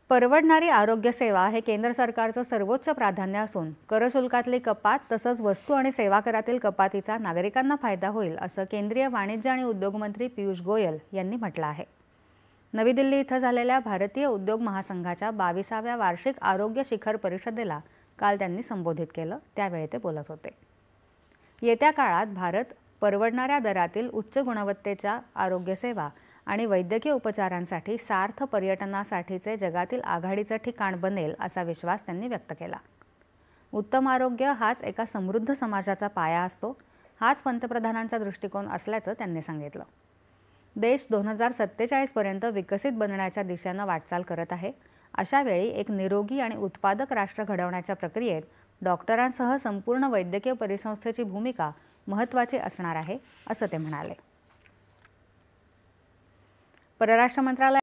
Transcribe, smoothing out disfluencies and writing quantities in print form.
परवडणारी आरोग्य सेवा हे केंद्र सरकारचं सर्वोच्च प्राधान्य असून करशुल्कातली कपात तसंच वस्तू आणि सेवा करातील कपातीचा नागरिकांना फायदा होईल असं केंद्रीय वाणिज्य आणि उद्योग मंत्री पियुष गोयल यांनी म्हटलं आहे। नवी दिल्ली इथं झालेल्या भारतीय उद्योग महासंघाच्या 22व्या वार्षिक आरोग्य शिखर परिषदेला काल त्यांनी संबोधित केलं, त्यावेळी ते बोलत होते। येत्या काळात भारत परवडणाऱ्या दरातील उच्च गुणवत्तेच्या आरोग्य सेवा आणि वैद्यकीय उपचारांसाठी सार्थ पर्यटनासाठीचे जगातील आघाडीचं ठिकाण बनेल असा विश्वास त्यांनी व्यक्त केला। उत्तम आरोग्य हाच एका समृद्ध समाजाचा पाया असतो, हाच पंतप्रधानांचा दृष्टिकोन असल्याचं त्यांनी सांगितलं। देश 2047 पर्यंत विकसित बनण्याच्या दिशेने वाटचाल करत आहे। अशा वेळी एक निरोगी आणि उत्पादक राष्ट्र घडवण्याच्या प्रक्रियेत डॉक्टरांसह संपूर्ण वैद्यकीय परिसंस्थेची भूमिका महत्त्वाची असणार आहे, असं ते म्हणाले। परराष्ट्र मंत्रालय